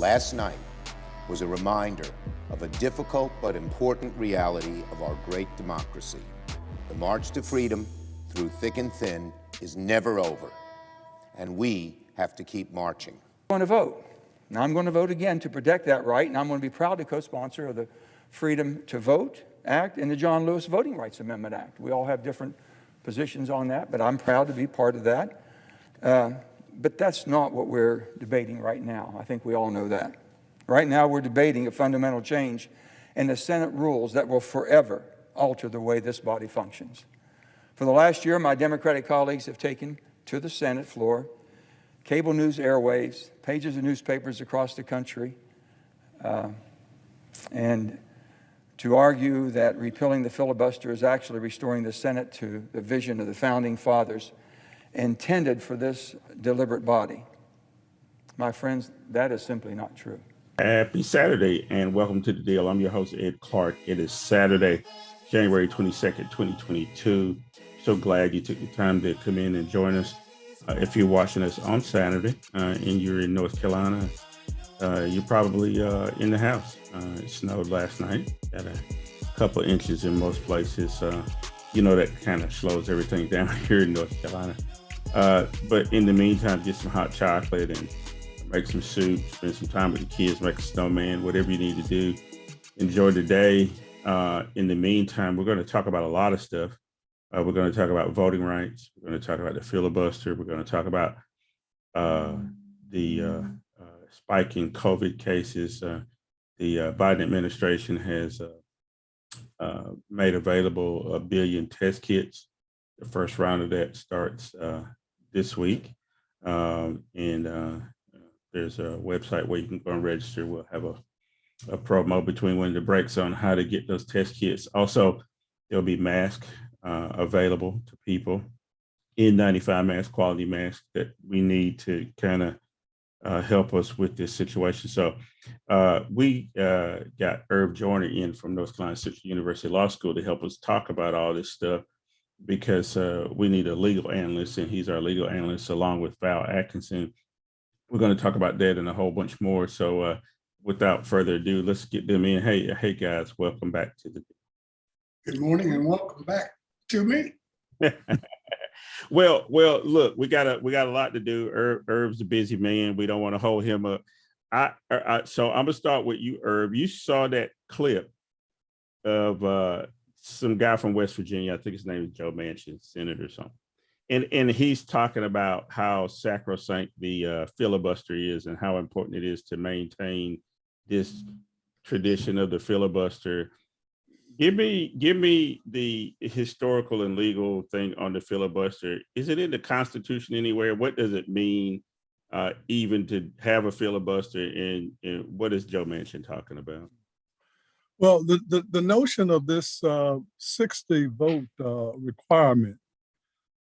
last night was a reminder of a difficult but important reality of our great democracy. The march to freedom, through thick and thin, is never over, and we have to keep marching. I'm going to vote. Now I'm going to vote again to protect that right, and I'm going to be proud to co-sponsor of the Freedom to Vote Act and the John Lewis Voting Rights Amendment Act. We all have different positions on that, but I'm proud to be part of that. But that's not what we're debating right now. I think we all know that. Right now we're debating a fundamental change in the Senate rules that will forever alter the way this body functions. For the last year, my Democratic colleagues have taken to the Senate floor cable news airways, pages of newspapers across the country, and to argue that repealing the filibuster is actually restoring the Senate to the vision of the Founding Fathers intended for this deliberate body. My friends, that is simply not true. Happy Saturday and welcome to The Deal. I'm your host, Ed Clark. It is Saturday, January 22nd, 2022. So glad you took the time to come in and join us. If you're watching us on Saturday and you're in North Carolina, you're probably in the house. It snowed last night at a couple of inches in most places. That kind of slows everything down here in North Carolina. But in the meantime, get some hot chocolate and make some soup, spend some time with the kids, make a snowman, whatever you need to do. Enjoy the day. In the meantime, we're going to talk about a lot of stuff. We're going to talk about voting rights. We're going to talk about the filibuster. We're going to talk about the spike in COVID cases. The Biden administration has made available 1 billion test kits. The first round of that starts this week. There's a website where you can go and register. We'll have a promo between when the breaks on how to get those test kits. Also, there'll be masks available to people, N95 masks, quality masks that we need to kind of help us with this situation. So we got Irv Joyner in from North Carolina Central University Law School to help us talk about all this stuff, because we need a legal analyst, and he's our legal analyst along with Val Atkinson. We're going to talk about that and a whole bunch more. So without further ado, let's get them in. Hey guys, welcome back to the. Good morning and welcome back to me. Well, look, we got a lot to do. Irv's a busy man. We don't want to hold him up. So I'm gonna start with you, Irv. You saw that clip of some guy from West Virginia. I think his name is Joe Manchin, senator or something. And he's talking about how sacrosanct the filibuster is and how important it is to maintain this tradition of the filibuster. Give me the historical and legal thing on the filibuster. Is it in the Constitution anywhere? What does it mean even to have a filibuster? And what is Joe Manchin talking about? Well, the notion of this 60 vote requirement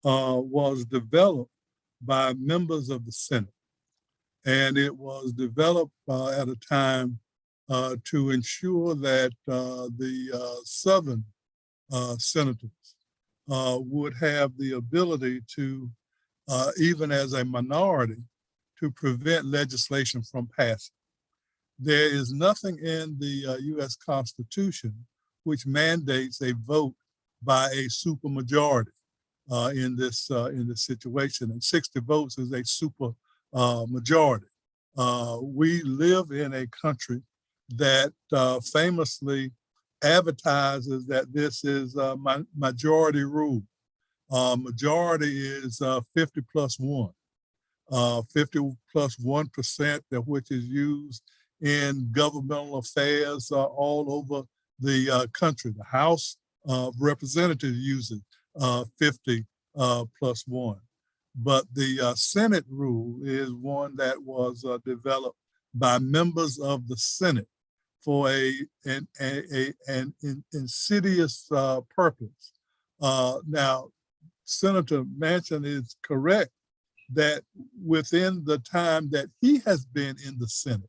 was developed by members of the Senate. And it was developed at a time to ensure that the Southern senators would have the ability to, even as a minority, to prevent legislation from passing. There is nothing in the U.S. Constitution which mandates a vote by a supermajority in this situation, and 60 votes is a super majority. We live in a country that famously advertises that this is majority rule. Majority is 50 plus 1. 50 plus 1%, which is used in governmental affairs all over the country. The House of Representatives uses 50 plus 1. But the Senate rule is one that was developed by members of the Senate for an insidious purpose. Now, Senator Manchin is correct that within the time that he has been in the Senate,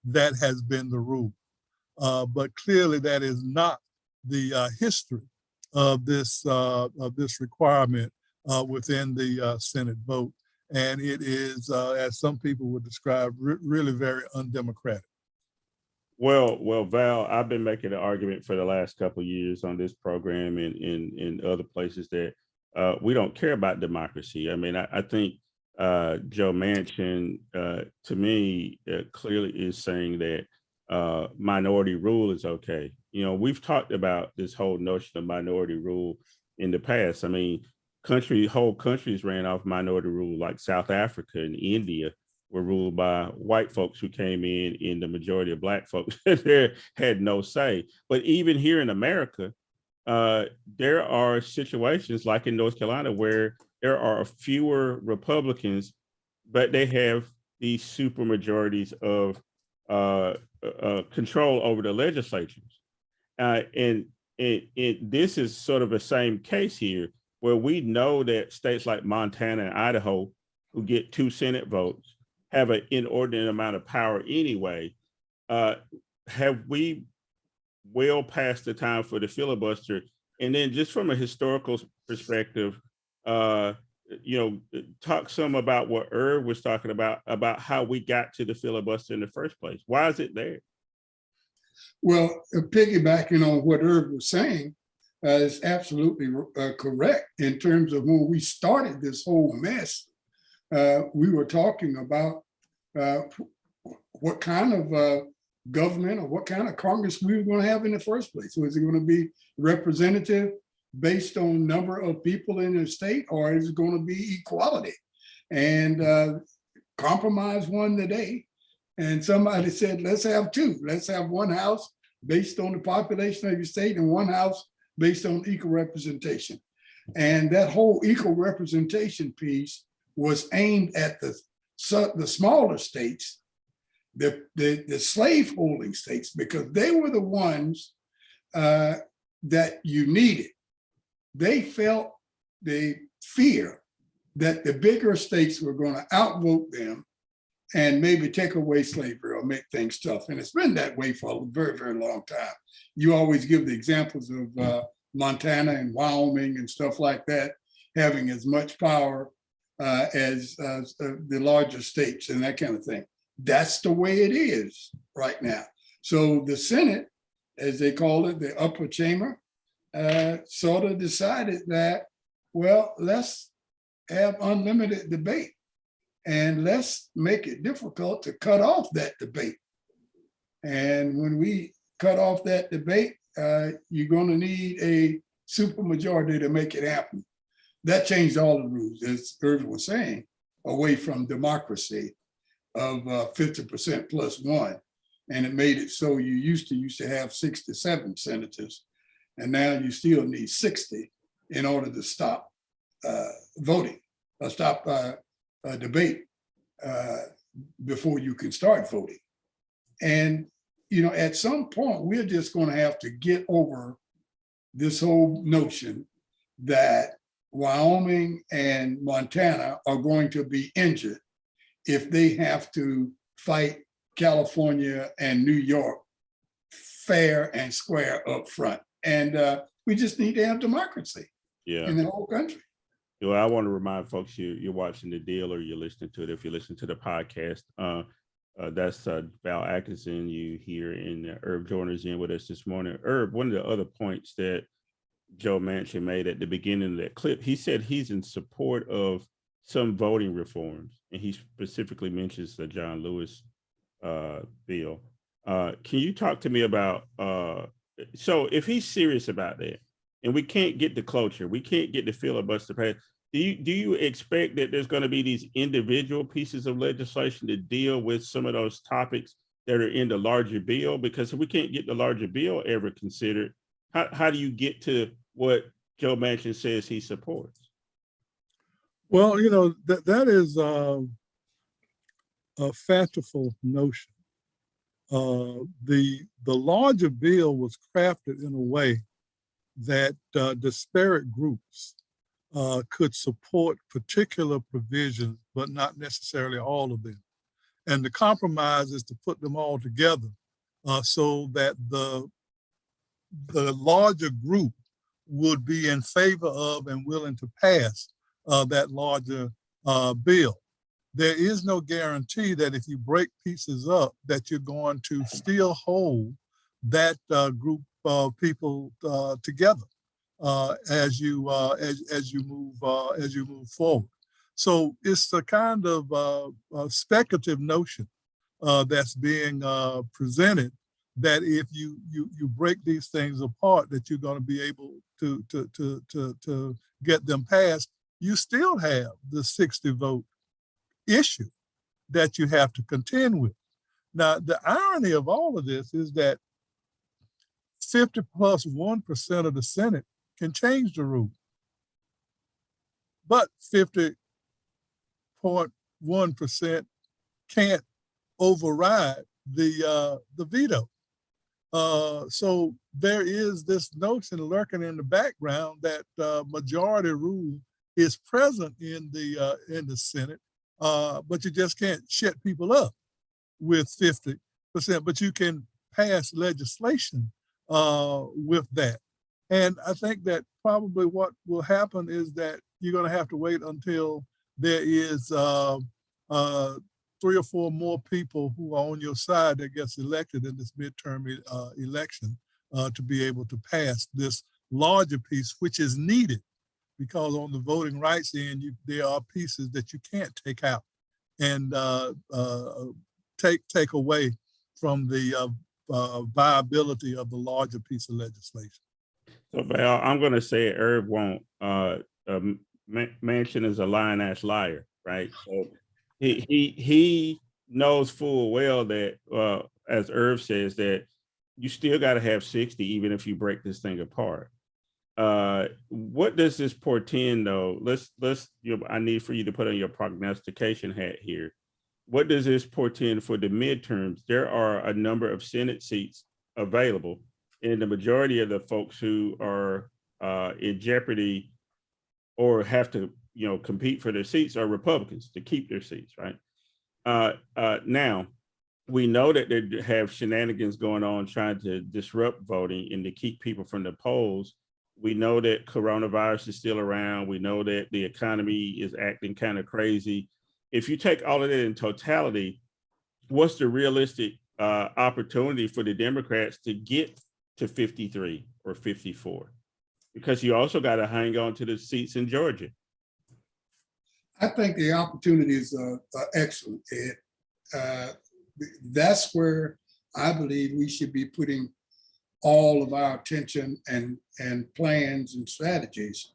that has been the rule. But clearly that is not the history of this requirement within the Senate vote. And it is, as some people would describe, really very undemocratic. Well, Val, I've been making an argument for the last couple of years on this program and in other places that we don't care about democracy. I mean, I think Joe Manchin, to me, clearly is saying that minority rule is okay. You know, we've talked about this whole notion of minority rule in the past. I mean, whole countries ran off minority rule, like South Africa and India were ruled by white folks who came in, and the majority of black folks there had no say. But even here in America, there are situations like in North Carolina where there are fewer Republicans, but they have these super majorities of control over the legislatures. And this is sort of the same case here, where we know that states like Montana and Idaho, who get 2 Senate votes, have an inordinate amount of power anyway. Have we well past the time for the filibuster? And then just from a historical perspective, you know, talk some about what Irv was talking about how we got to the filibuster in the first place. Why is it there? Well, piggybacking on what Irv was saying is absolutely correct in terms of when we started this whole mess. We were talking about what kind of government or what kind of Congress we were going to have in the first place. Was it going to be representative based on number of people in the state, or is it going to be equality? And compromise won the day. And somebody said, let's have 2. Let's have one house based on the population of your state and one house based on equal representation. And that whole equal representation piece was aimed at the smaller states, the slave-holding states, because they were the ones that you needed. They felt the fear that the bigger states were going to outvote them and maybe take away slavery or make things tough. And it's been that way for a very, very long time. You always give the examples of Montana and Wyoming and stuff like that, having as much power as the larger states and that kind of thing. That's the way it is right now. So the Senate, as they call it, the upper chamber, sort of decided that, well, let's have unlimited debate and let's make it difficult to cut off that debate. And when we cut off that debate, you're going to need a supermajority to make it happen. That changed all the rules, as Irv was saying, away from democracy of 50% plus 1. And it made it so you used to have 67 senators, and now you still need 60 in order to stop voting or stop debate before you can start voting. And, you know, at some point, we're just going to have to get over this whole notion that Wyoming and Montana are going to be injured if they have to fight California and New York fair and square up front. And we just need to have democracy in the whole country. Well, I want to remind folks you're watching The Deal or you're listening to it. If you listen to the podcast, that's Val Atkinson. You hear in Irv Joyner's in with us this morning. Irv, one of the other points that Joe Manchin made at the beginning of that clip, he said he's in support of some voting reforms, and he specifically mentions the John Lewis bill. Can you talk to me about, so if he's serious about that, and we can't get the cloture, we can't get the filibuster passed, do you expect that there's going to be these individual pieces of legislation to deal with some of those topics that are in the larger bill? Because if we can't get the larger bill ever considered, how do you get to what Joe Manchin says he supports? Well, you know, that is a fanciful notion. The larger bill was crafted in a way that disparate groups could support particular provisions, but not necessarily all of them. And the compromise is to put them all together so that the larger group would be in favor of and willing to pass that larger bill. there is no guarantee that if you break pieces up, that you're going to still hold that group of people together as you move forward. So it's the kind of speculative notion that's being presented, that if you break these things apart, that you're going to be able to get them passed. You still have the 60 vote issue that you have to contend with. Now, the irony of all of this is that 50 plus 1% of the Senate can change the rule, but 50.1% can't override the veto. So there is this notion lurking in the background that majority rule is present in the Senate, but you just can't shut people up with 50%, but you can pass legislation with that. And I think that probably what will happen is that you're going to have to wait until there is 3 or 4 more people who are on your side that gets elected in this midterm election to be able to pass this larger piece, which is needed, because on the voting rights end, there are pieces that you can't take out and take away from the viability of the larger piece of legislation. So Val, I'm going to say Irv won't. Manchin is a lying-ass liar, right? So he knows full well that, as Irv says, that you still got to have 60 even if you break this thing apart. What does this portend, though? I need for you to put on your prognostication hat here. What does this portend for the midterms? There are a number of Senate seats available, and the majority of the folks who are in jeopardy or have to, compete for their seats are Republicans to keep their seats, right? Now, we know that they have shenanigans going on trying to disrupt voting and to keep people from the polls. We know that coronavirus is still around. We know that the economy is acting kind of crazy. If you take all of that in totality, what's the realistic opportunity for the Democrats to get to 53 or 54? Because you also got to hang on to the seats in Georgia. I think the opportunities are excellent, Ed. That's where I believe we should be putting all of our attention and plans and strategies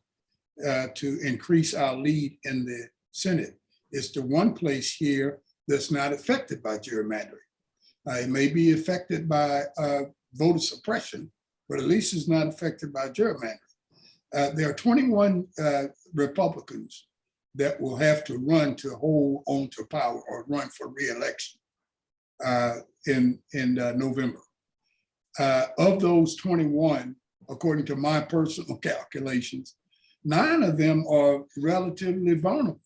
to increase our lead in the Senate. It's the one place here that's not affected by gerrymandering. It may be affected by voter suppression, but at least it's not affected by gerrymandering. There are 21 Republicans that will have to run to hold on to power or run for re-election in November. Of those 21, according to my personal calculations, 9 of them are relatively vulnerable.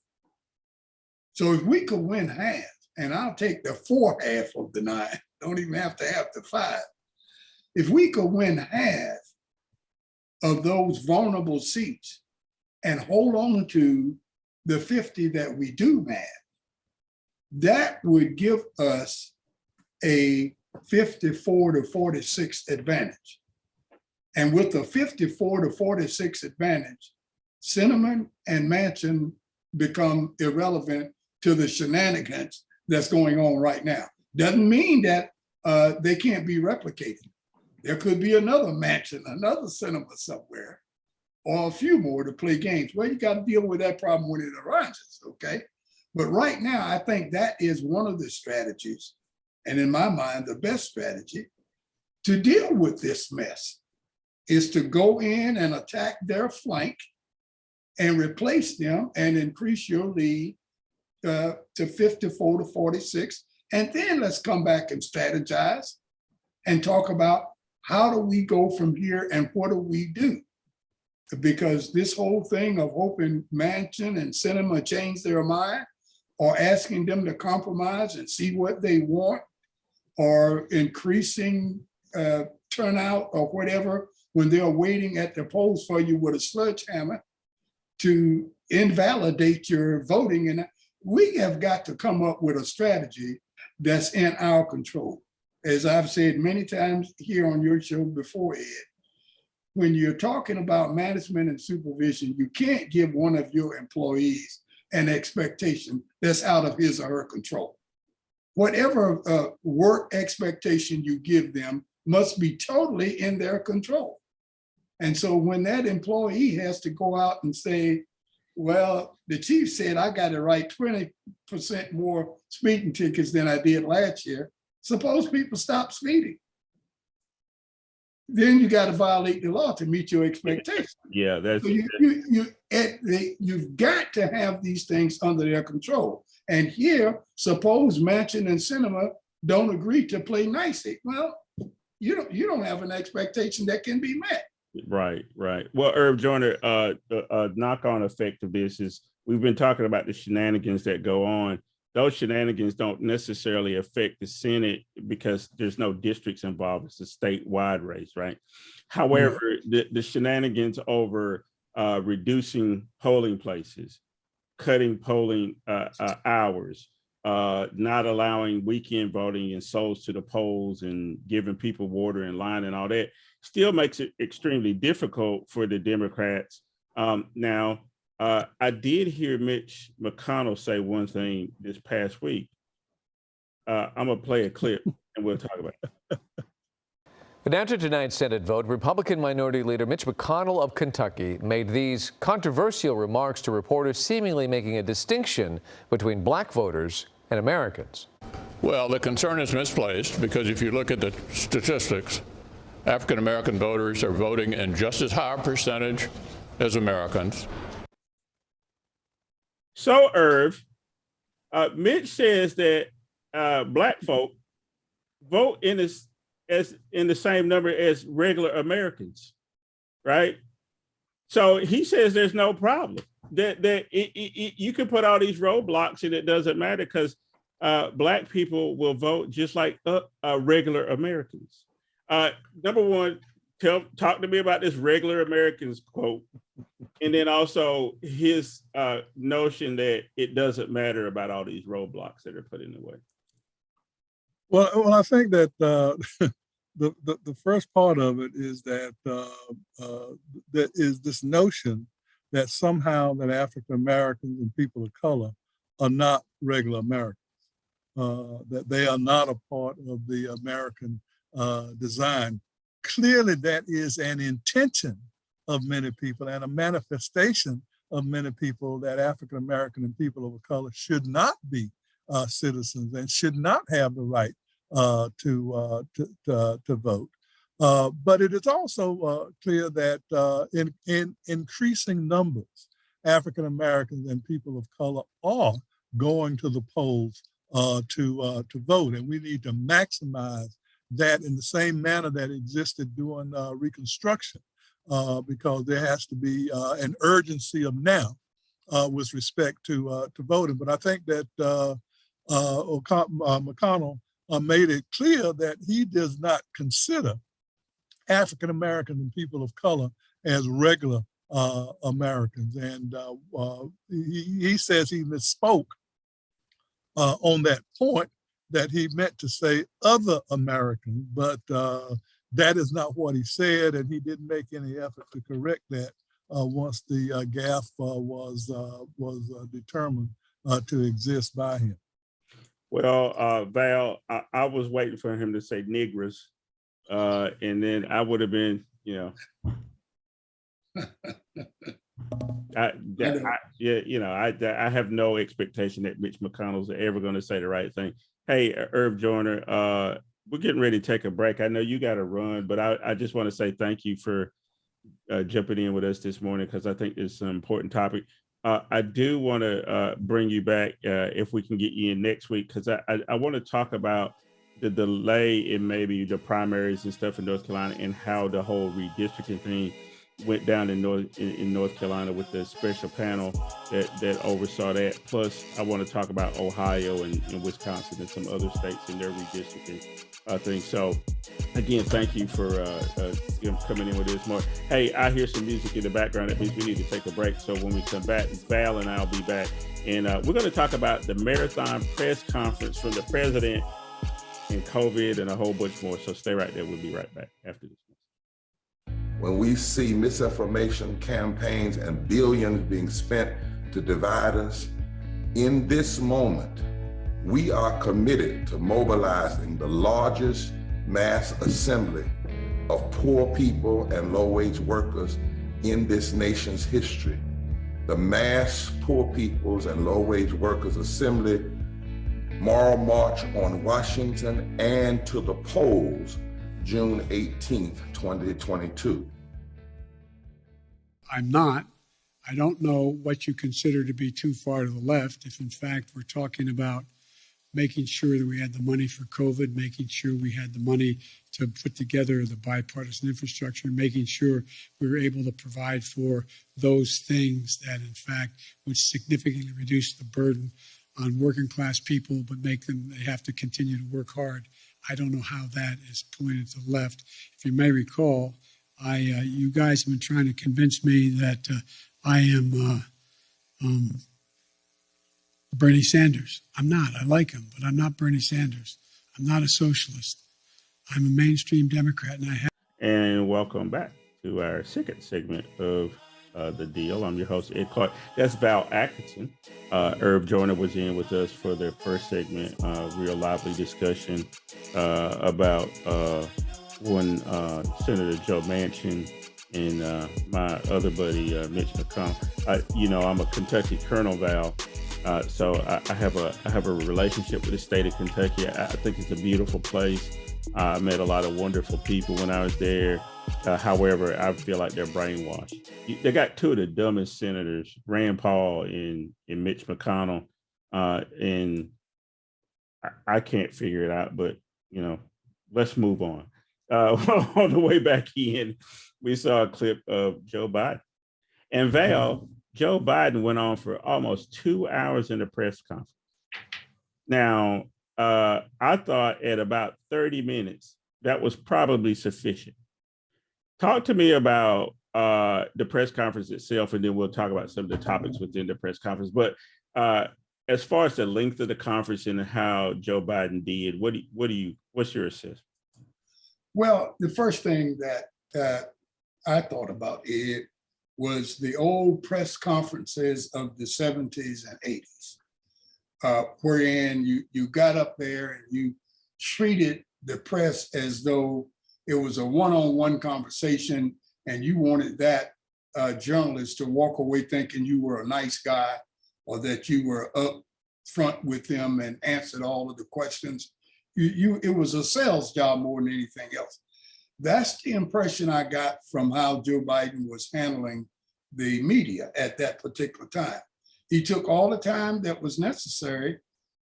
So if we could win half, and I'll take the 4 half of the 9, don't even have to have the 5. If we could win half of those vulnerable seats and hold on to the 50 that we do have, that would give us a 54 to 46 advantage. And with the 54 to 46 advantage, Sinema and Manchin become irrelevant to the shenanigans that's going on right now. Doesn't mean that they can't be replicated. There could be another Manchin, another Sinema somewhere, or a few more to play games. Well, you got to deal with that problem when it arises, okay? But right now, I think that is one of the strategies, and in my mind, the best strategy to deal with this mess is to go in and attack their flank and replace them and increase your lead to 54 to 46. And then let's come back and strategize and talk about how do we go from here and what do we do? Because this whole thing of hoping Manchin and Sinema change their mind or asking them to compromise and see what they want or increasing turnout or whatever when they're waiting at the polls for you with a sledgehammer to invalidate your voting. And we have got to come up with a strategy that's in our control. As I've said many times here on your show before, Ed, when you're talking about management and supervision, you can't give one of your employees an expectation that's out of his or her control. Whatever work expectation you give them must be totally in their control. And so when that employee has to go out and say, well, the chief said I got to write 20% more speeding tickets than I did last year. Suppose people stop speeding. Then you got to violate the law to meet your expectations. Yeah, that's so you've got to have these things under their control. And here, suppose Manchin and Sinema don't agree to play nicely. Well, you don't have an expectation that can be met. Right. Well, Irv Joyner, knock-on effect of this is we've been talking about the shenanigans that go on. Those shenanigans don't necessarily affect the Senate because there's no districts involved. It's a statewide race, right? However, the shenanigans over reducing polling places, cutting polling hours, not allowing weekend voting and souls to the polls and giving people water in line and all that still makes it extremely difficult for the Democrats. Now, I did hear Mitch McConnell say one thing this past week. I'm gonna play a clip and we'll talk about it. But after tonight's Senate vote, Republican Minority Leader Mitch McConnell of Kentucky made these controversial remarks to reporters, seemingly making a distinction between black voters and Americans. Well, the concern is misplaced because if you look at the statistics, African American voters are voting in just as high a percentage as Americans. So, Irv, Mitch says that black folk vote in the same number as regular Americans, right? So he says there's no problem. That you can put all these roadblocks and it doesn't matter because black people will vote just like regular Americans. Number one, talk to me about this regular Americans quote. And then also his notion that it doesn't matter about all these roadblocks that are put in the way. Well, I think that the first part of it is that there is this notion that somehow that African Americans and people of color are not regular Americans, that they are not a part of the American design. Clearly, that is an intention of many people and a manifestation of many people that African American and people of color should not be citizens and should not have the right to vote. But it is also clear that in increasing numbers, African Americans and people of color are going to the polls to vote, and we need to maximize that in the same manner that existed during Reconstruction, because there has to be an urgency of now with respect to voting. But I think that McConnell made it clear that he does not consider African Americans and people of color as regular Americans, and he says he misspoke on that point, that he meant to say other Americans, but that is not what he said, and he didn't make any effort to correct that once the gaffe was determined to exist by him. Well, Val, I was waiting for him to say niggers, and then I would have been, I have no expectation that Mitch McConnell's ever going to say the right thing. Hey, Irv Joyner, we're getting ready to take a break. I know you got to run, but I just want to say thank you for jumping in with us this morning, because I think it's an important topic. I do want to bring you back if we can get you in next week, because I want to talk about the delay in maybe the primaries and stuff in North Carolina and how the whole redistricting thing went down in North Carolina with the special panel that oversaw that. Plus, I want to talk about Ohio and Wisconsin and some other states in their redistricting things. So, again, thank you for coming in with this more. Hey, I hear some music in the background. That means we need to take a break. So when we come back, Val and I'll be back. And we're going to talk about the marathon press conference from the president and COVID and a whole bunch more. So stay right there. We'll be right back after this. When we see misinformation campaigns and billions being spent to divide us, in this moment, we are committed to mobilizing the largest mass assembly of poor people and low-wage workers in this nation's history. The Mass Poor Peoples and Low-Wage Workers Assembly Moral March on Washington and to the polls, June 18th, 2022. I don't know what you consider to be too far to the left. If in fact we're talking about making sure that we had the money for COVID, making sure we had the money to put together the bipartisan infrastructure, making sure we were able to provide for those things that in fact would significantly reduce the burden on working class people, but make them, they have to continue to work hard. I don't know how that is pointed to the left. If you may recall, you guys have been trying to convince me that I am Bernie Sanders. I'm not. I like him, but I'm not Bernie Sanders. I'm not a socialist. I'm a mainstream Democrat, and I have. And welcome back to our second segment of The Deal. I'm your host, Ed Clark. That's Val Atkinson. Irv Joyner was in with us for their first segment. Real lively discussion about when Senator Joe Manchin and my other buddy, Mitch McConnell. I'm a Kentucky Colonel, Val. So I have a relationship with the state of Kentucky. I think it's a beautiful place. I met a lot of wonderful people when I was there. However, I feel like they're brainwashed. They got two of the dumbest senators, Rand Paul and Mitch McConnell, and I can't figure it out. But let's move on. On the way back in, we saw a clip of Joe Biden and Val. Joe Biden went on for almost 2 hours in the press conference. Now, I thought at about 30 minutes, that was probably sufficient. Talk to me about the press conference itself, and then we'll talk about some of the topics within the press conference. But as far as the length of the conference and how Joe Biden did, what's your assessment? Well, the first thing that I thought about it was the old press conferences of the 70s and 80s, wherein you got up there and you treated the press as though it was a one-on-one conversation and you wanted that journalist to walk away thinking you were a nice guy or that you were up front with them and answered all of the questions. It was a sales job more than anything else. That's the impression I got from how Joe Biden was handling the media at that particular time. He took all the time that was necessary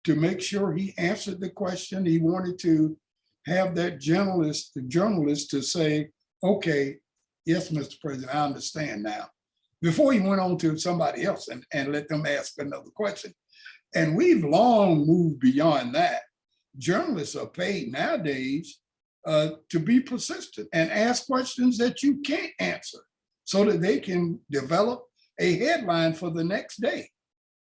to make sure he answered the question. He wanted to have that the journalist to say, okay, yes, Mr. President, I understand now, before he went on to somebody else and let them ask another question. And we've long moved beyond that. Journalists are paid nowadays to be persistent and ask questions that you can't answer so that they can develop a headline for the next day.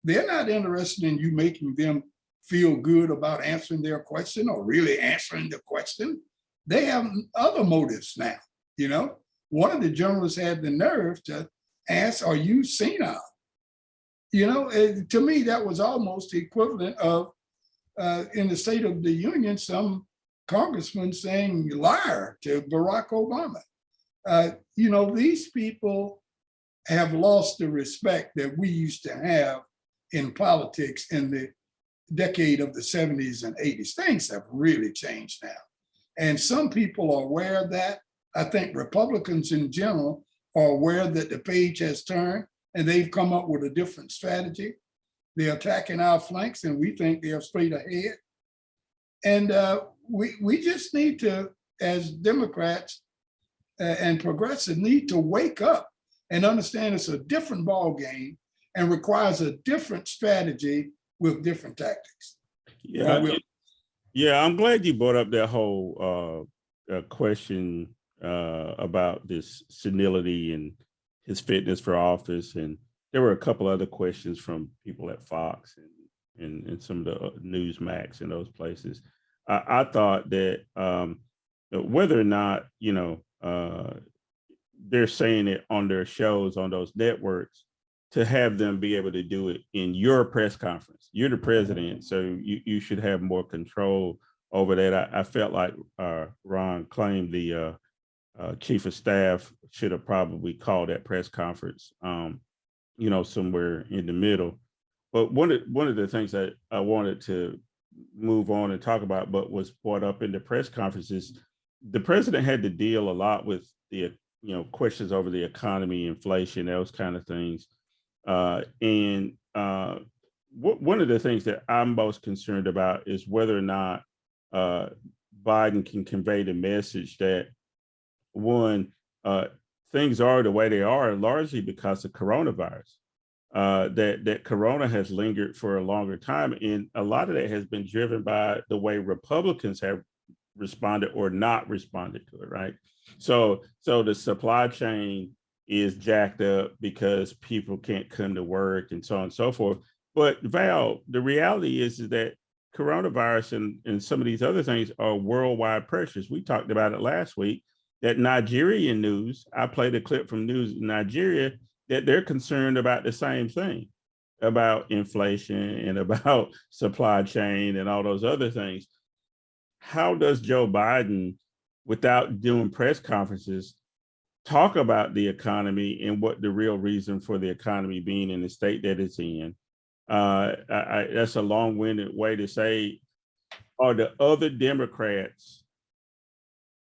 They're not interested in you making them feel good about answering their question or really answering the question. They have other motives now. One of the journalists had the nerve to ask, are you senile? To me, that was almost the equivalent of in the State of the Union, some congressman saying liar to Barack Obama. These people have lost the respect that we used to have in politics in the decade of the 70s and 80s. Things have really changed now. And some people are aware of that. I think Republicans in general are aware that the page has turned and they've come up with a different strategy. They're attacking our flanks and we think they're straight ahead. And we just need to, as Democrats, and progressives need to wake up and understand it's a different ball game and requires a different strategy with different tactics. Yeah, I'm glad you brought up that whole question about this senility and his fitness for office. And there were a couple other questions from people at Fox and some of the Newsmax and those places. I thought that whether or not, they're saying it on their shows, on those networks, to have them be able to do it in your press conference. You're the president, so you should have more control over that. I felt like Ron claimed the chief of staff should have probably called that press conference, somewhere in the middle. But one of the things that I wanted to move on and talk about, but was brought up in the press conferences, the president had to deal a lot with the questions over the economy, inflation, those kind of things. One of the things that I'm most concerned about is whether or not Biden can convey the message that, one, things are the way they are largely because of coronavirus. That corona has lingered for a longer time, and a lot of that has been driven by the way Republicans have responded or not responded to it, right? So the supply chain is jacked up because people can't come to work and so on and so forth. But Val, the reality is that coronavirus and some of these other things are worldwide pressures. We talked about it last week, that Nigerian news, I played a clip from news in Nigeria, that they're concerned about the same thing, about inflation and about supply chain and all those other things. How does Joe Biden, without doing press conferences, talk about the economy and what the real reason for the economy being in the state that it's in? That's a long-winded way to say, are the other Democrats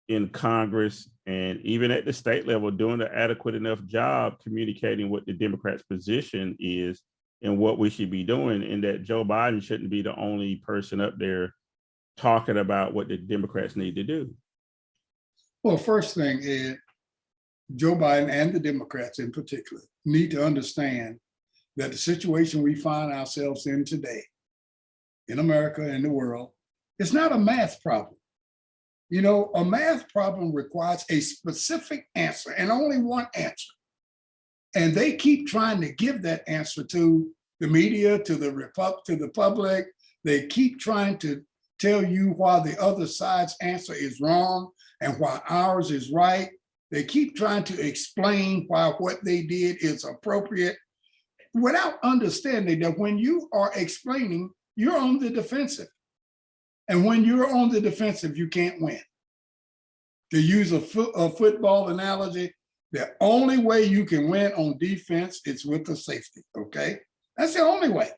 in Congress and even at the state level doing an adequate enough job communicating what the Democrats' position is and what we should be doing, and that Joe Biden shouldn't be the only person up there talking about what the Democrats need to do? Well, first thing is Joe Biden and the Democrats in particular need to understand that the situation we find ourselves in today in America and the world is not a math problem. A math problem requires a specific answer and only one answer. And they keep trying to give that answer to the media, to the public. They keep trying to tell you why the other side's answer is wrong and why ours is right. They keep trying to explain why what they did is appropriate without understanding that when you are explaining, you're on the defensive. And when you're on the defensive, you can't win. To use a football analogy, the only way you can win on defense is with a safety, okay? That's the only way.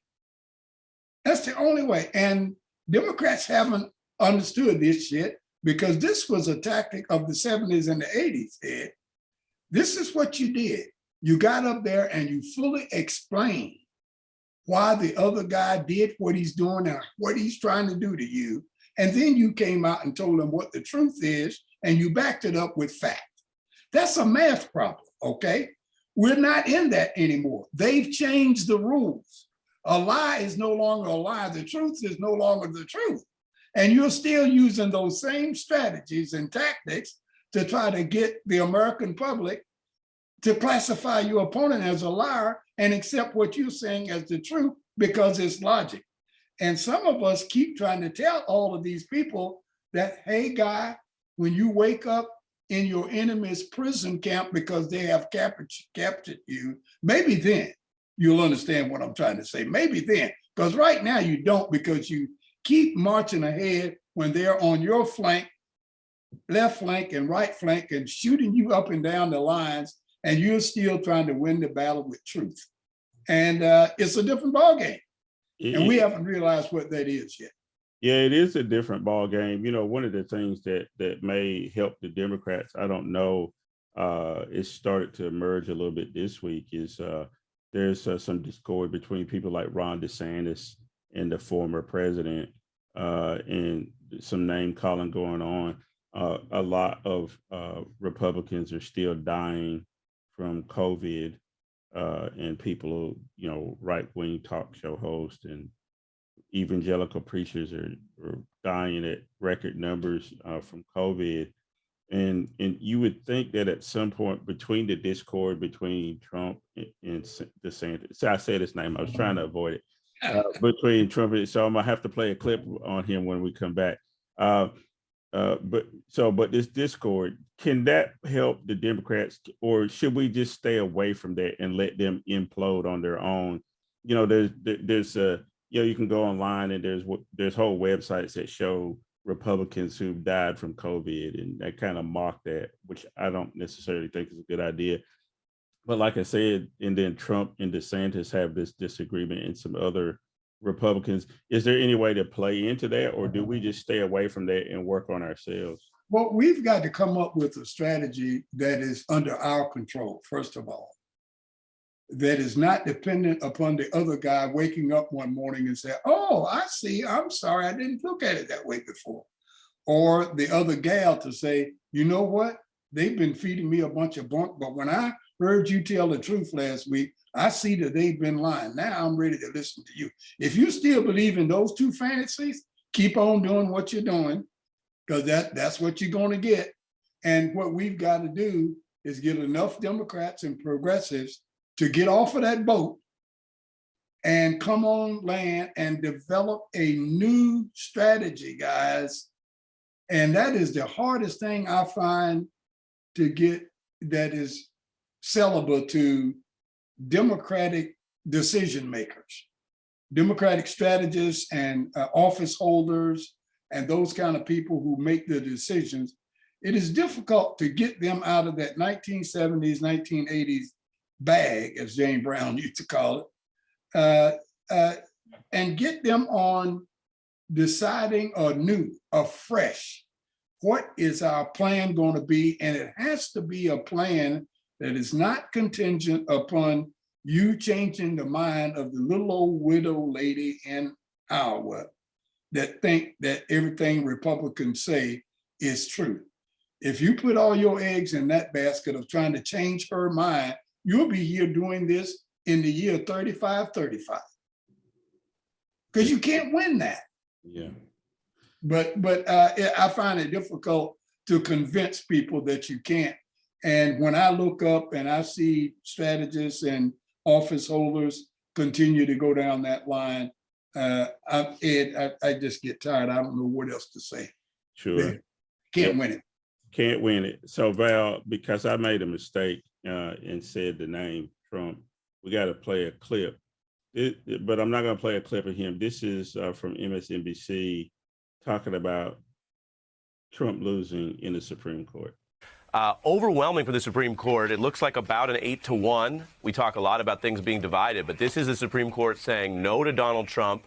That's the only way. And Democrats haven't understood this shit because this was a tactic of the 70s and the 80s, Ed. This is what you did. You got up there and you fully explained why the other guy did what he's doing and what he's trying to do to you. And then you came out and told them what the truth is, and you backed it up with fact. That's a math problem, okay? We're not in that anymore. They've changed the rules. A lie is no longer a lie. The truth is no longer the truth. And you're still using those same strategies and tactics to try to get the American public to classify your opponent as a liar and accept what you're saying as the truth because it's logic. And some of us keep trying to tell all of these people that, hey, guy, when you wake up in your enemy's prison camp because they have captured you, maybe then you'll understand what I'm trying to say. Maybe then, because right now you don't, because you keep marching ahead when they're on your flank, left flank and right flank, and shooting you up and down the lines, and you're still trying to win the battle with truth. And it's a different ballgame. And we haven't realized what that is yet. Yeah, it is a different ball game. One of the things that may help the Democrats, I don't know, it started to emerge a little bit this week, is there's some discord between people like Ron DeSantis and the former president, and some name calling going on. a lot of Republicans are still dying from COVID, and people, right-wing talk show hosts and evangelical preachers are dying at record numbers from COVID. And you would think that at some point between the discord between Trump and DeSantis, so I said his name, I was trying to avoid it, between Trump and, so I'm gonna have to play a clip on him when we come back. But this discord, can that help the Democrats, or should we just stay away from that and let them implode on their own? There's you can go online and there's whole websites that show Republicans who've died from COVID, and they kind of mock that, which I don't necessarily think is a good idea. But like I said, and then Trump and DeSantis have this disagreement, and some other Republicans. Is there any way to play into that, or do we just stay away from that and work on ourselves? Well, we've got to come up with a strategy that is under our control, first of all, that is not dependent upon the other guy waking up one morning and say, oh, I see, I'm sorry, I didn't look at it that way before. Or the other gal to say, you know what? They've been feeding me a bunch of bunk, but when I heard you tell the truth last week, I see that they've been lying. Now I'm ready to listen to you. If you still believe in those two fantasies, keep on doing what you're doing, because that's what you're going to get. And what we've got to do is get enough Democrats and progressives to get off of that boat and come on land and develop a new strategy, guys. And that is the hardest thing I find to get, that is sellable to Democratic decision makers, Democratic strategists and office holders, and those kind of people who make the decisions. It is difficult to get them out of that 1970s, 1980s bag, as Jane Brown used to call it, and get them on deciding anew, afresh, what is our plan going to be? And it has to be a plan that is not contingent upon you changing the mind of the little old widow lady in Iowa that think that everything Republicans say is true. If you put all your eggs in that basket of trying to change her mind, you'll be here doing this in the year 3535. Because you can't win that. Yeah. But I find it difficult to convince people that you can't. And when I look up and I see strategists and office holders continue to go down that line, I just get tired. I don't know what else to say. Sure. Can't win it. Can't win it. So Val, because I made a mistake and said the name Trump, we got to play a clip. But I'm not going to play a clip of him. This is from MSNBC talking about Trump losing in the Supreme Court. Overwhelming for the Supreme Court. It looks like about an 8-1. We talk a lot about things being divided, but this is the Supreme Court saying no to Donald Trump.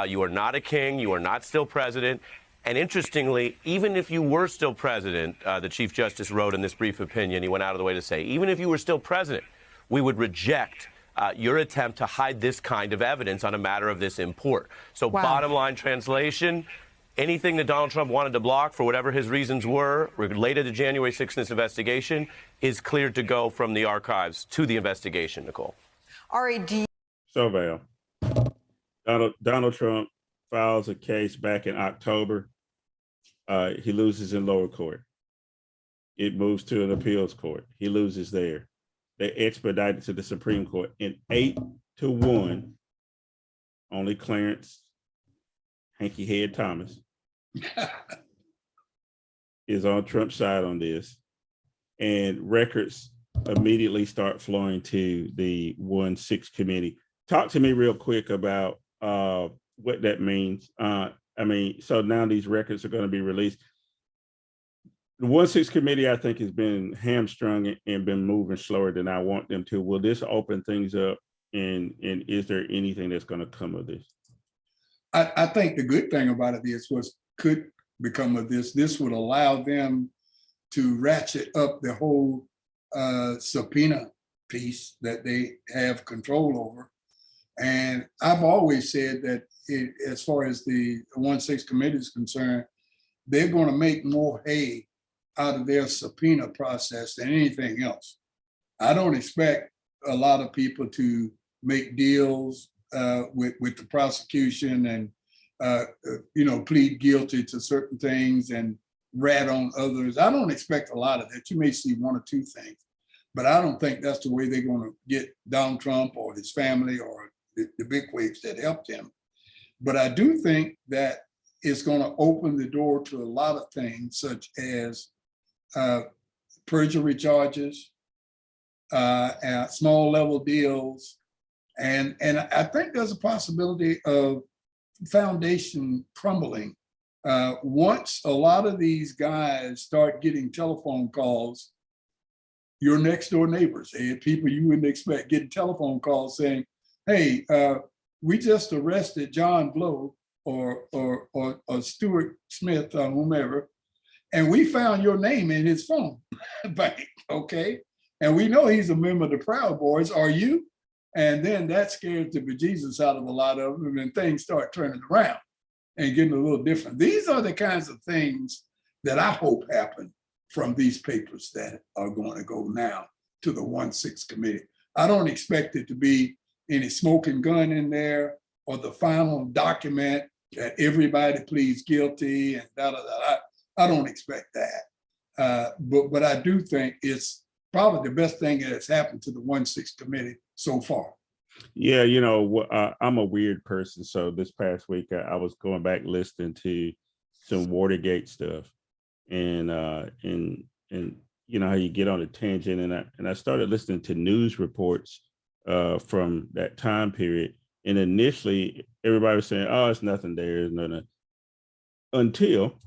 You are not a king. You are not still president. And interestingly, even if you were still president, the Chief Justice wrote in this brief opinion, he went out of the way to say, even if you were still president, we would reject your attempt to hide this kind of evidence on a matter of this import. So bottom line translation, anything that Donald Trump wanted to block for whatever his reasons were related to January 6th investigation is cleared to go from the archives to the investigation, Nicole. So Val, Donald Trump files a case back in October. He loses in lower court. It moves to an appeals court. He loses there. They expedite it to the Supreme Court in 8-1. Only Clarence Hanky Head Thomas is on Trump's side on this, and records immediately start flowing to the 1-6 committee. Talk to me real quick about what that means. So now these records are going to be released. The 1-6 committee, I think, has been hamstrung and been moving slower than I want them to. Will this open things up, and is there anything that's going to come of this? I think the good thing about it is what could become of this. This would allow them to ratchet up the whole subpoena piece that they have control over. And I've always said that as far as the 1-6 committee is concerned, they're going to make more hay out of their subpoena process than anything else. I don't expect a lot of people to make deals with the prosecution and plead guilty to certain things and rat on others. I don't expect a lot of that. You may see one or two things, but I don't think that's the way they're going to get Donald Trump or his family or the bigwigs that helped him. But I do think that it's going to open the door to a lot of things, such as perjury charges, and small level deals. And I think there's a possibility of foundation crumbling. Once a lot of these guys start getting telephone calls, your next door neighbors and people you wouldn't expect getting telephone calls saying, hey, we just arrested John Blow or Stuart Smith or whomever, and we found your name in his phone bank, okay? And we know he's a member of the Proud Boys, are you? And then that scares the bejesus out of a lot of them, and things start turning around and getting a little different. These are the kinds of things that I hope happen from these papers that are going to go now to the 1-6 committee. I don't expect it to be any smoking gun in there or the final document that everybody pleads guilty and da-da-da. I don't expect that. But I do think it's probably the best thing that has happened to the 1-6 committee so far. Yeah, I'm a weird person. So this past week, I was going back listening to some Watergate stuff, and you know how you get on a tangent, and I started listening to news reports from that time period. And initially, everybody was saying, "Oh, it's nothing there, it's nothing," until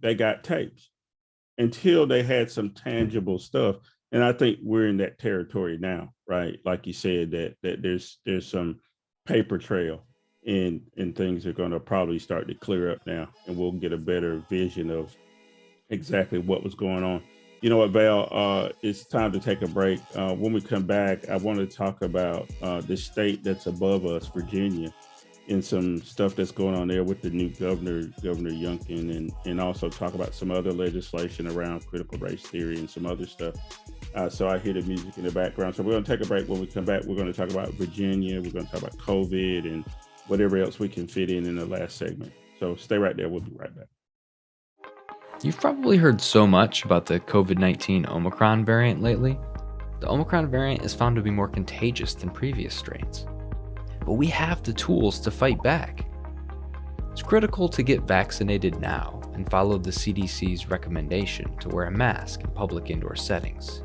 they got tapes, until they had some tangible stuff. And I think we're in that territory now, right? Like you said, that there's some paper trail, and things are going to probably start to clear up now, and we'll get a better vision of exactly what was going on. You know what, Val? It's time to take a break. When we come back, I want to talk about the state that's above us, Virginia, and some stuff that's going on there with the new Governor Youngkin, and also talk about some other legislation around critical race theory and some other stuff. So I hear the music in the background. So we're going to take a break. When we come back, we're going to talk about Virginia. We're going to talk about COVID and whatever else we can fit in the last segment. So stay right there. We'll be right back. You've probably heard so much about the COVID-19 Omicron variant lately. The Omicron variant is found to be more contagious than previous strains. But we have the tools to fight back. It's critical to get vaccinated now and follow the CDC's recommendation to wear a mask in public indoor settings.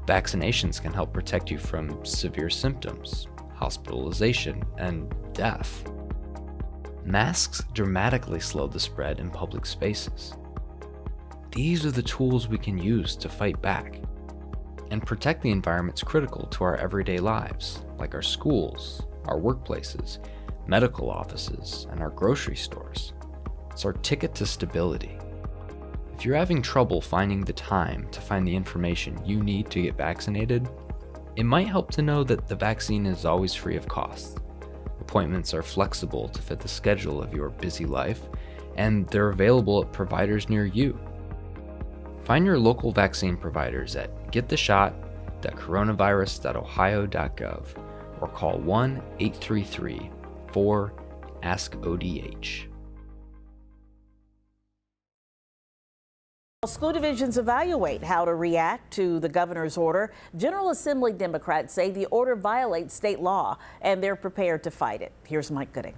Vaccinations can help protect you from severe symptoms, hospitalization, and death. Masks dramatically slow the spread in public spaces. These are the tools we can use to fight back. And protect the environment's critical to our everyday lives, like our schools, our workplaces, medical offices, and our grocery stores. It's our ticket to stability. If you're having trouble finding the time to find the information you need to get vaccinated, it might help to know that the vaccine is always free of cost. Appointments are flexible to fit the schedule of your busy life, and they're available at providers near you. Find your local vaccine providers at gettheshot.coronavirus.ohio.gov or call 1-833-4-ASK-ODH. School divisions evaluate how to react to the governor's order. General Assembly Democrats say the order violates state law, and they're prepared to fight it. Here's Mike Gooding.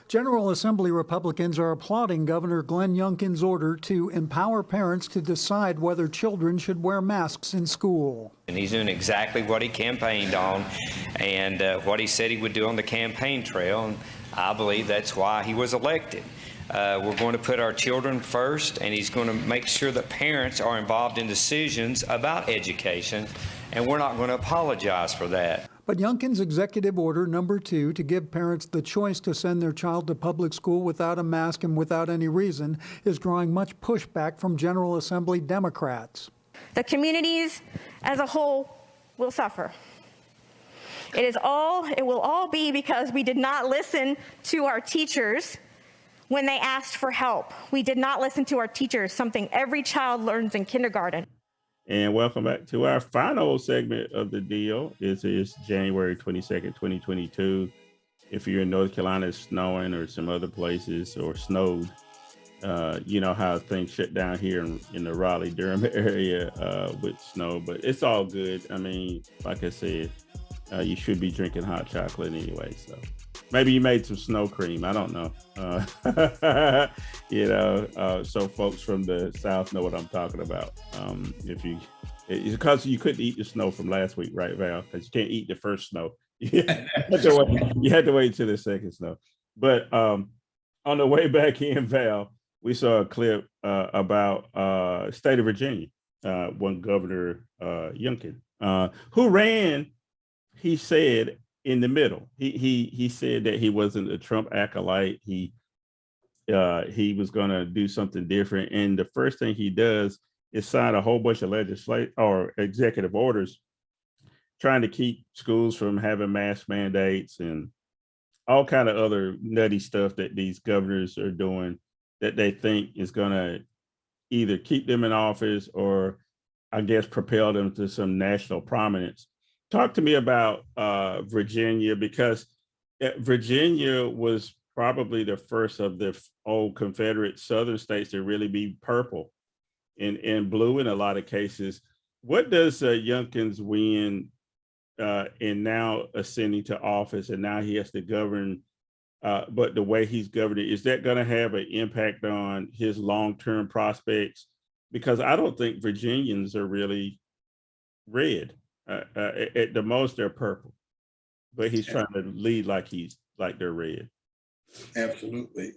General Assembly Republicans are applauding Governor Glenn Youngkin's order to empower parents to decide whether children should wear masks in school. And he's doing exactly what he campaigned on and what he said he would do on the campaign trail. And I believe that's why he was elected. We're going to put our children first, and he's going to make sure that parents are involved in decisions about education, and we're not going to apologize for that. But Youngkin's executive order number 2 to give parents the choice to send their child to public school without a mask and without any reason is drawing much pushback from General Assembly Democrats. The communities as a whole will suffer. It will all be because we did not listen to our teachers when they asked for help. We did not listen to our teachers, something every child learns in kindergarten. And welcome back to our final segment of the deal. It is January 22nd, 2022. If you're in North Carolina, it's snowing, or some other places, or snowed. You know how things shut down here in the Raleigh-Durham area with snow, but it's all good. I mean, like I said, you should be drinking hot chocolate anyway. So maybe you made some snow cream. I don't know. So folks from the South know what I'm talking about. It's because you couldn't eat the snow from last week, right, Val? Because you can't eat the first snow. You had to wait till the second snow. But on the way back in, Val, we saw a clip about state of Virginia, one Governor Youngkin, who ran, he said, in the middle. He said that he wasn't a Trump acolyte. He was going to do something different. And the first thing he does is sign a whole bunch of executive orders trying to keep schools from having mask mandates and all kind of other nutty stuff that these governors are doing that they think is going to either keep them in office or, I guess, propel them to some national prominence. Talk to me about Virginia, because Virginia was probably the first of the old Confederate Southern states to really be purple and blue in a lot of cases. What does Youngkin's win and now ascending to office, and now he has to govern, but the way he's governing, is that going to have an impact on his long-term prospects? Because I don't think Virginians are really red. At the most, they're purple, but he's trying to lead like they're red. Absolutely.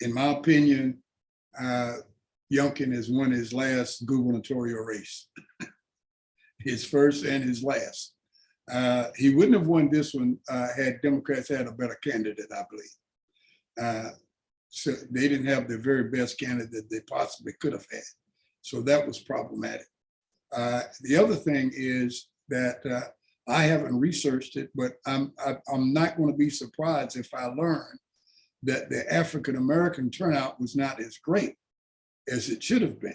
In my opinion, Youngkin has won his last gubernatorial race, his first and his last. He wouldn't have won this one had Democrats had a better candidate, I believe. So they didn't have the very best candidate they possibly could have had. So that was problematic. The other thing is that I haven't researched it, but I'm not going to be surprised if I learn that the African-American turnout was not as great as it should have been.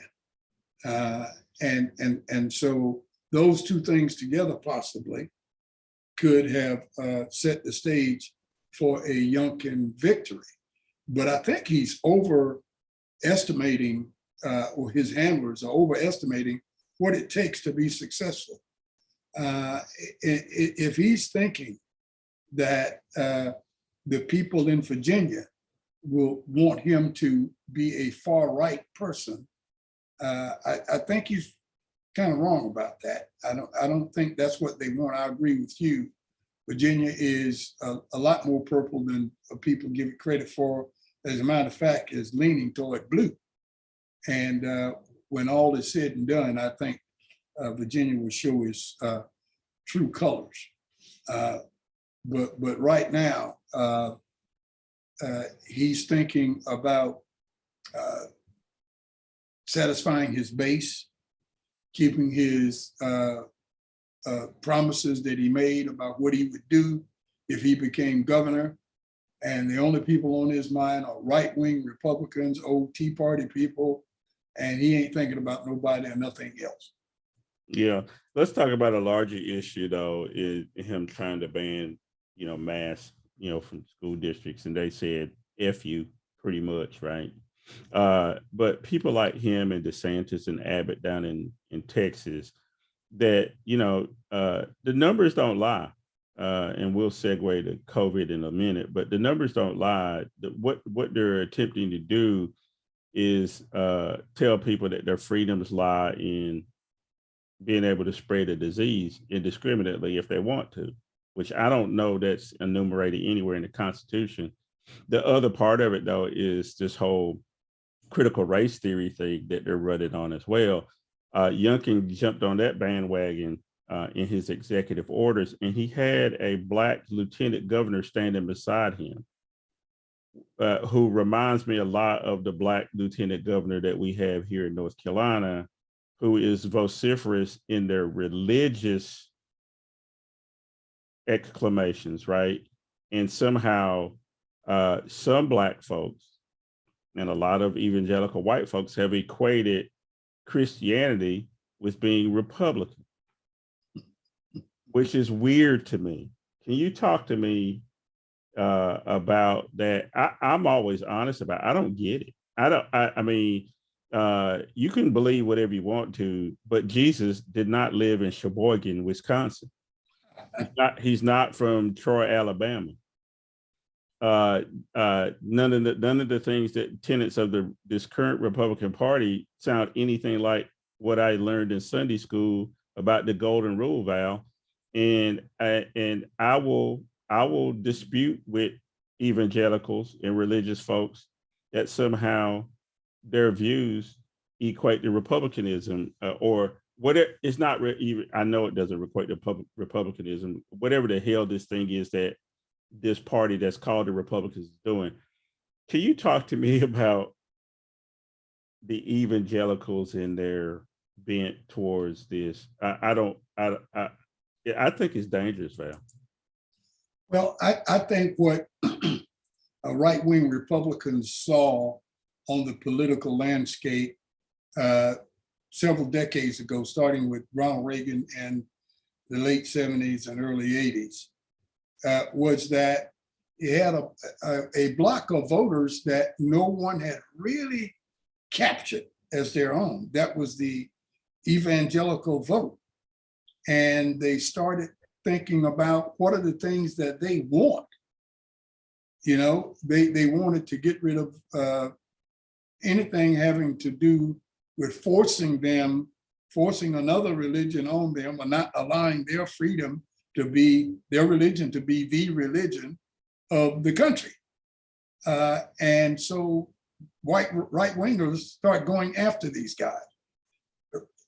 And so those two things together possibly could have set the stage for a Youngkin victory. But I think he's overestimating, or his handlers are overestimating what it takes to be successful. If he's thinking that the people in Virginia will want him to be a far right person, I think he's kind of wrong about that. I don't think that's what they want. I agree with you. Virginia is a lot more purple than people give it credit for. As a matter of fact, is leaning toward blue. And when all is said and done, I think Virginia will show its true colors. But right now, he's thinking about satisfying his base, keeping his promises that he made about what he would do if he became governor. And the only people on his mind are right-wing Republicans, old Tea Party people, and he ain't thinking about nobody and nothing else. Yeah, let's talk about a larger issue though, is him trying to ban, masks, from school districts, and they said F you pretty much, right? But people like him and DeSantis and Abbott down in Texas, that the numbers don't lie. And we'll segue to COVID in a minute, but the numbers don't lie. What they're attempting to do is tell people that their freedoms lie in being able to spread a disease indiscriminately if they want to, which I don't know that's enumerated anywhere in the Constitution. The other part of it, though, is this whole critical race theory thing that they're running on as well. Youngkin jumped on that bandwagon in his executive orders, and he had a Black lieutenant governor standing beside him, who reminds me a lot of the Black lieutenant governor that we have here in North Carolina, who is vociferous in their religious exclamations, right? And somehow some Black folks and a lot of evangelical white folks have equated Christianity with being Republican, which is weird to me. Can you talk to me about that? I'm always honest about it. I don't get it. I mean, you can believe whatever you want to, but Jesus did not live in Sheboygan, Wisconsin. He's not from Troy, Alabama. None of the things that tenets of this current Republican Party sound anything like what I learned in Sunday school about the Golden Rule, Val. And I will dispute with evangelicals and religious folks that somehow their views equate to republicanism or whatever. It's not even. I know it doesn't equate to republicanism. Whatever the hell this thing is that this party that's called the Republicans is doing. Can you talk to me about the evangelicals and their bent towards this? I think it's dangerous, Val. Well, I think what right-wing Republicans saw on the political landscape several decades ago, starting with Ronald Reagan in the late 70s and early 80s, was that you had a block of voters that no one had really captured as their own. That was the evangelical vote. And they started thinking about what are the things that they want. You know, they wanted to get rid of anything having to do with forcing another religion on them, or not allowing their freedom to be, their religion to be the religion of the country. And so right-wingers start going after these guys.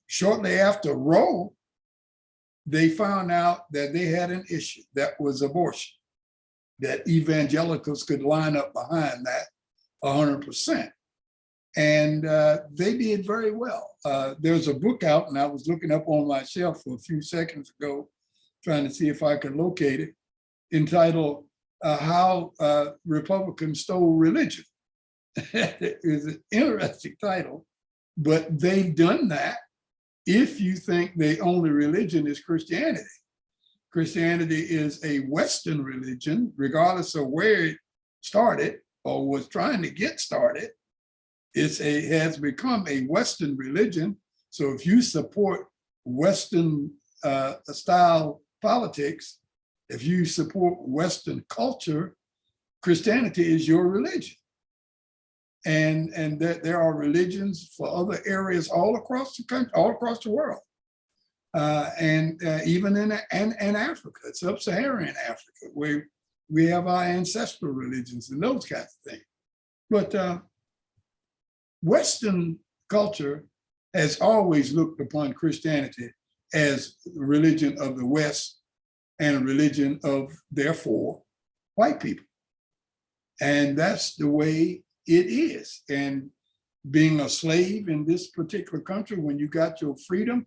Shortly after Roe, they found out that they had an issue that was abortion, that evangelicals could line up behind that 100%. And they did very well. There's a book out, and I was looking up on my shelf for a few seconds ago, trying to see if I could locate it, entitled How Republicans Stole Religion. It is an interesting title, but they've done that if you think the only religion is Christianity. Christianity is a Western religion, regardless of where it started or was trying to get started. It has become a Western religion. So if you support Western style politics, if you support Western culture, Christianity is your religion. And that there are religions for other areas all across the country, all across the world. And even in Africa, sub-Saharan Africa, where we have our ancestral religions and those kinds of things. But Western culture has always looked upon Christianity as the religion of the West and a religion of, therefore, white people. And that's the way it is. And being a slave in this particular country, when you got your freedom,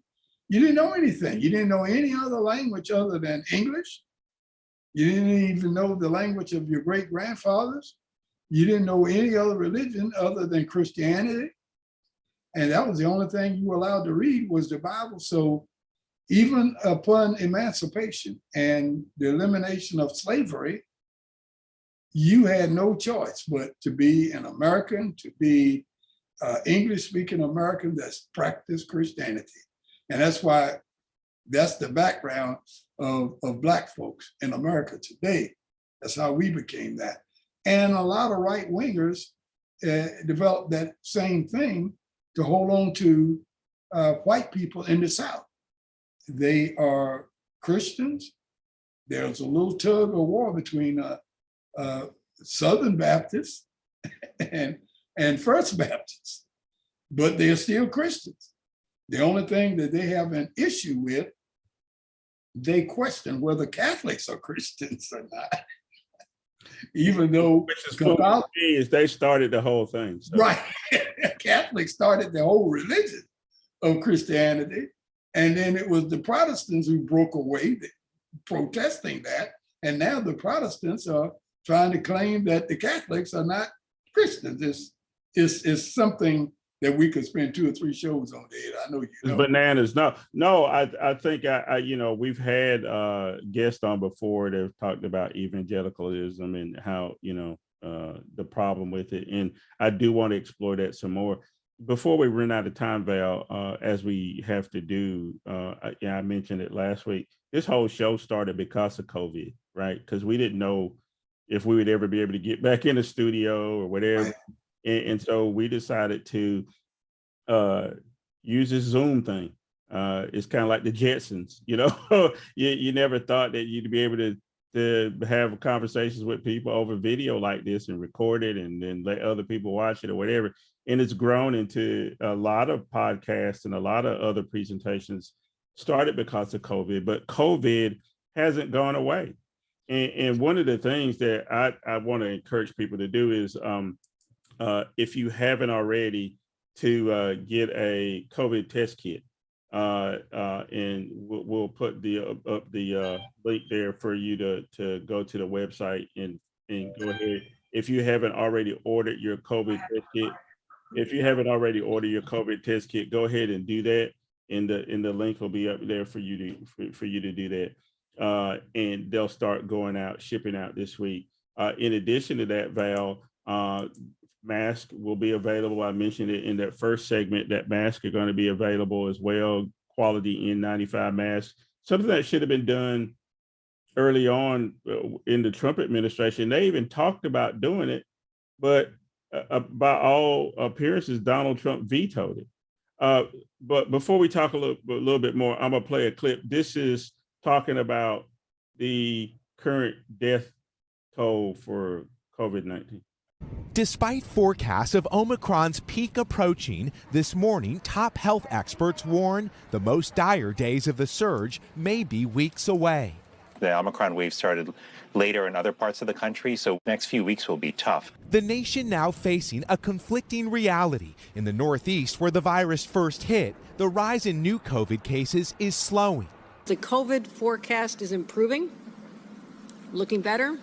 you didn't know anything. You didn't know any other language other than English. You didn't even know the language of your great-grandfathers. You didn't know any other religion other than Christianity. And that was the only thing you were allowed to read was the Bible. So even upon emancipation and the elimination of slavery, you had no choice but to be an American, to be English-speaking American that's practiced Christianity. And that's why, that's the background of Black folks in America today. That's how we became that. And a lot of right-wingers developed that same thing to hold on to white people in the South. They are Christians. There's a little tug of war between Southern Baptists and First Baptists, but they're still Christians. The only thing that they have an issue with, they question whether Catholics are Christians or not. Even though, which is funny is they started the whole thing. So. Right, Catholics started the whole religion of Christianity, and then it was the Protestants who broke away, protesting that, and now the Protestants are trying to claim that the Catholics are not Christians. It's something that we could spend 2 or 3 shows on, Dave. I know you know. It's bananas. No, I think we've had guests on before that have talked about evangelicalism and how, the problem with it. And I do want to explore that some more. Before we run out of time, Val, as we have to do, I mentioned it last week, this whole show started because of COVID, right? Because we didn't know if we would ever be able to get back in the studio or whatever. Right. And so we decided to use this Zoom thing. It's kind of like the Jetsons, you never thought that you'd be able to have conversations with people over video like this and record it and then let other people watch it or whatever. And it's grown into a lot of podcasts and a lot of other presentations started because of COVID, but COVID hasn't gone away. And one of the things that I want to encourage people to do is if you haven't already, to get a COVID test kit. And we'll put the link there for you to go to the website and go ahead. If you haven't already ordered your COVID test kit, go ahead and do that. And the link will be up there for you to do that. And they'll start shipping out this week. In addition to that, Val, masks will be available. I mentioned it in that first segment that masks are going to be available as well. Quality N95 masks, something that should have been done early on in the Trump administration. They even talked about doing it, but by all appearances, Donald Trump vetoed it. But before we talk a little bit more, I'm gonna play a clip. This is talking about the current death toll for COVID-19. Despite forecasts of Omicron's peak approaching, this morning, top health experts warn the most dire days of the surge may be weeks away. The Omicron wave started later in other parts of the country, so next few weeks will be tough. The nation now facing a conflicting reality. In the Northeast, where the virus first hit, the rise in new COVID cases is slowing. The COVID forecast is improving, looking better.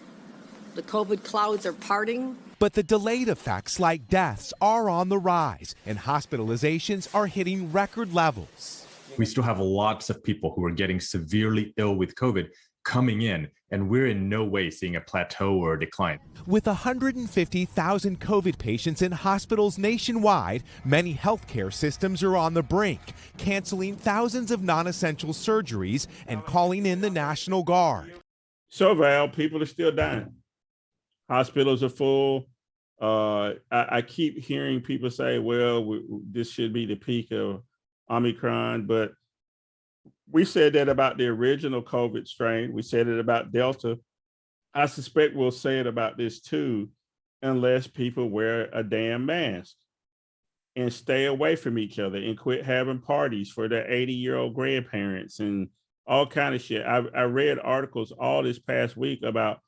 The COVID clouds are parting. But the delayed effects like deaths are on the rise, and hospitalizations are hitting record levels. We still have lots of people who are getting severely ill with COVID coming in, and we're in no way seeing a plateau or a decline. With 150,000 COVID patients in hospitals nationwide, many healthcare systems are on the brink, canceling thousands of non-essential surgeries and calling in the National Guard. So, Val, people are still dying. Hospitals are full. I keep hearing people say, well, this should be the peak of Omicron, but we said that about the original COVID strain. We said it about Delta. I suspect we'll say it about this too, unless people wear a damn mask and stay away from each other and quit having parties for their 80-year-old grandparents and all kind of shit. I read articles all this past week about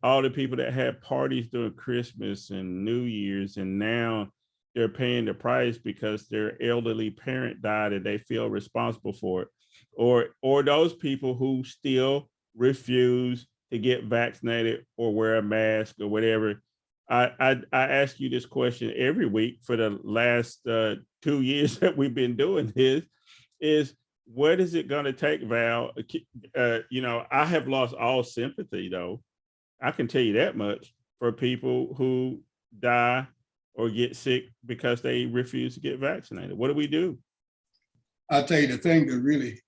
all the people that had parties during Christmas and New Year's, and now they're paying the price because their elderly parent died and they feel responsible for it. Or those people who still refuse to get vaccinated or wear a mask or whatever. I ask you this question every week for the last 2 years that we've been doing this, is what is it going to take, Val? I have lost all sympathy, though. I can tell you that much, for people who die or get sick because they refuse to get vaccinated. What do we do? I'll tell you the thing that really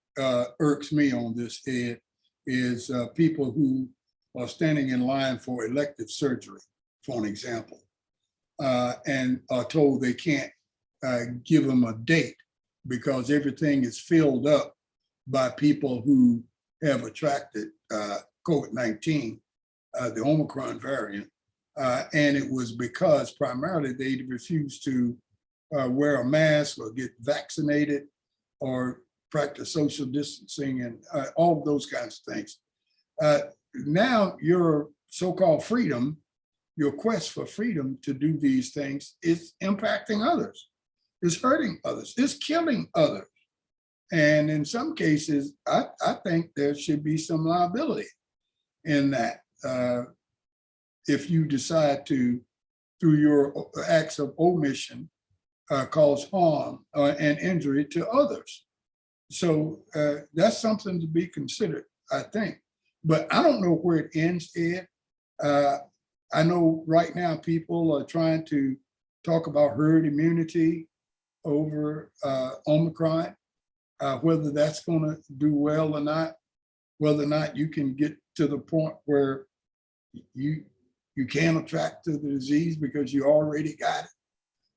irks me on this, Ed, is people who are standing in line for elective surgery, for an example, and are told they can't give them a date because everything is filled up by people who have attracted COVID-19. The Omicron variant, and it was because primarily they refused to wear a mask or get vaccinated or practice social distancing and all of those kinds of things. Now your so-called freedom, your quest for freedom to do these things is impacting others, is hurting others, is killing others. And in some cases, I think there should be some liability in that. if you decide to, through your acts of omission, cause harm and injury to others. So that's something to be considered, I think. But I don't know where it ends, Ed. I know right now people are trying to talk about herd immunity over Omicron, whether that's going to do well or not, whether or not you can get to the point where you can't attract to the disease because you already got it,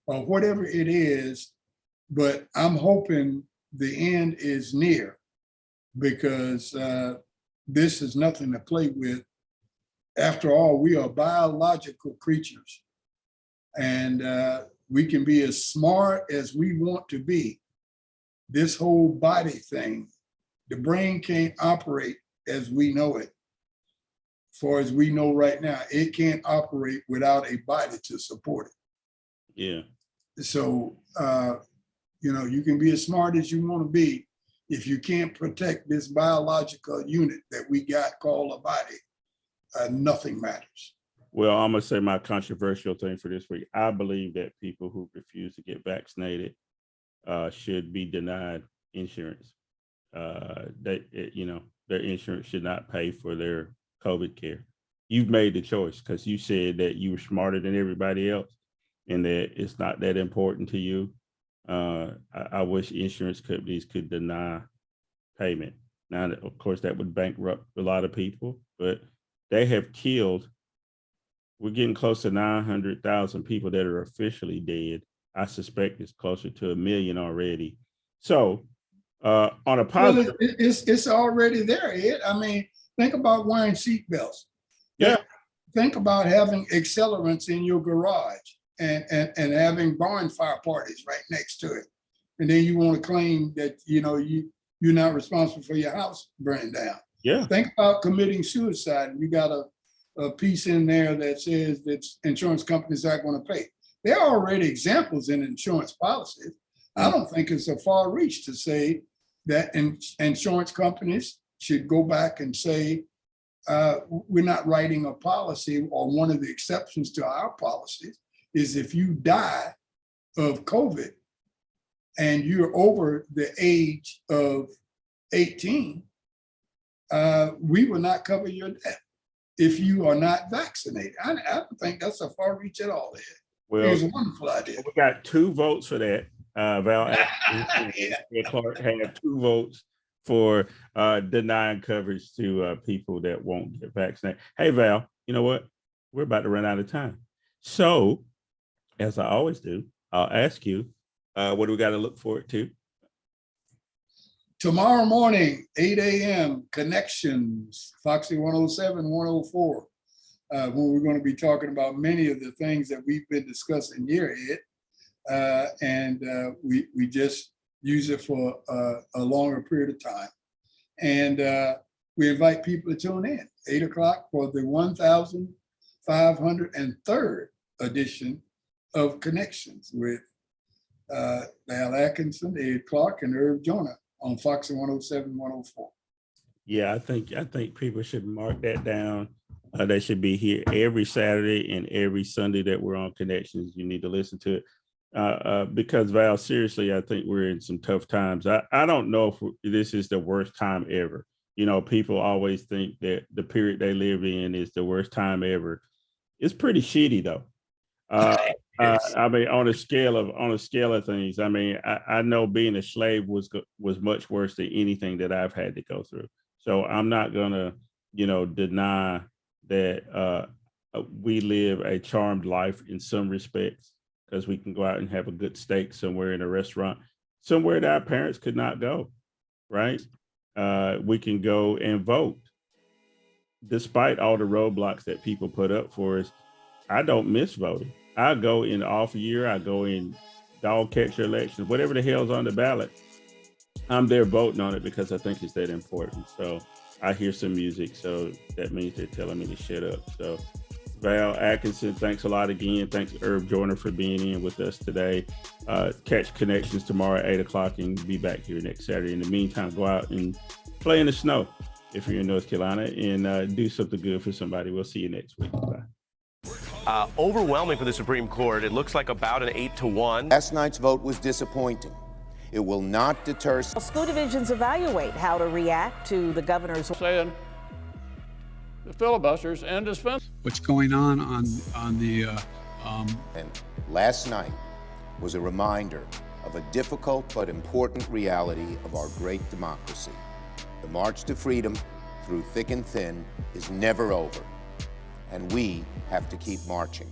or whatever it is. But I'm hoping the end is near, because this is nothing to play with. After all, we are biological creatures, and we can be as smart as we want to be. This whole body thing, the brain can't operate as we know it. Far as we know right now, it can't operate without a body to support it. Yeah. So, you can be as smart as you want to be. If you can't protect this biological unit that we got called a body, nothing matters. Well, I'm going to say my controversial thing for this week. I believe that people who refuse to get vaccinated should be denied insurance. Their insurance should not pay for their COVID care. You've made the choice because you said that you were smarter than everybody else and that it's not that important to you. I wish insurance companies could deny payment. Now, of course, that would bankrupt a lot of people, but they have killed, we're getting close to 900,000 people that are officially dead. I suspect it's closer to 1 million already. So on a positive. Well, it's already there, Ed. I mean, think about wearing seatbelts. Yeah. Think about having accelerants in your garage and having bonfire parties right next to it. And then you want to claim that, you're not responsible for your house burning down. Yeah. Think about committing suicide. You got a piece in there that says that insurance companies aren't going to pay. There are already examples in insurance policies. I don't think it's a far reach to say that insurance companies should go back and say, we're not writing a policy, or one of the exceptions to our policies is if you die of COVID and you're over the age of 18, we will not cover your death if you are not vaccinated. I don't think that's a far reach at all, Ed. Well, it's a wonderful idea. We got 2 votes for that. Val Atkinson and Clark have 2 votes for denying coverage to people that won't get vaccinated. Hey, Val, you know what? We're about to run out of time. So, as I always do, I'll ask you, what do we got to look forward to? Tomorrow morning, 8 a.m., Connections, Foxy 107, 104, when we're going to be talking about many of the things that we've been discussing here, Ed. And we just use it for a longer period of time. And we invite people to tune in, 8 o'clock for the 1,503rd edition of Connections with Val Atkinson, Ed Clark, and Irv Joyner on Fox 107, 104. Yeah, I think people should mark that down. They should be here every Saturday and every Sunday that we're on Connections. You need to listen to it. Because Val, seriously, I think we're in some tough times. I don't know if this is the worst time ever. People always think that the period they live in is the worst time ever. It's pretty shitty though. I mean, on a scale of things, I mean, I know being a slave was much worse than anything that I've had to go through. So I'm not gonna, deny that we live a charmed life in some respects, because we can go out and have a good steak somewhere in a restaurant, somewhere that our parents could not go, right? We can go and vote. Despite all the roadblocks that people put up for us, I don't miss voting. I go in off year, I go in dog catcher elections, whatever the hell's on the ballot. I'm there voting on it because I think it's that important. So I hear some music, so that means they're telling me to shut up. So Val Atkinson, thanks a lot again. Thanks, Irv Joyner, for being in with us today. Catch Connections tomorrow at 8 o'clock and be back here next Saturday. In the meantime, go out and play in the snow if you're in North Carolina and do something good for somebody. We'll see you next week. Bye. Overwhelming for the Supreme Court. It looks like about an 8-1. Last night's vote was disappointing. It will not deter. School divisions evaluate how to react to the governor's saying the filibusters and dispense. What's going on the And last night was a reminder of a difficult but important reality of our great democracy. The march to freedom through thick and thin is never over, and we have to keep marching.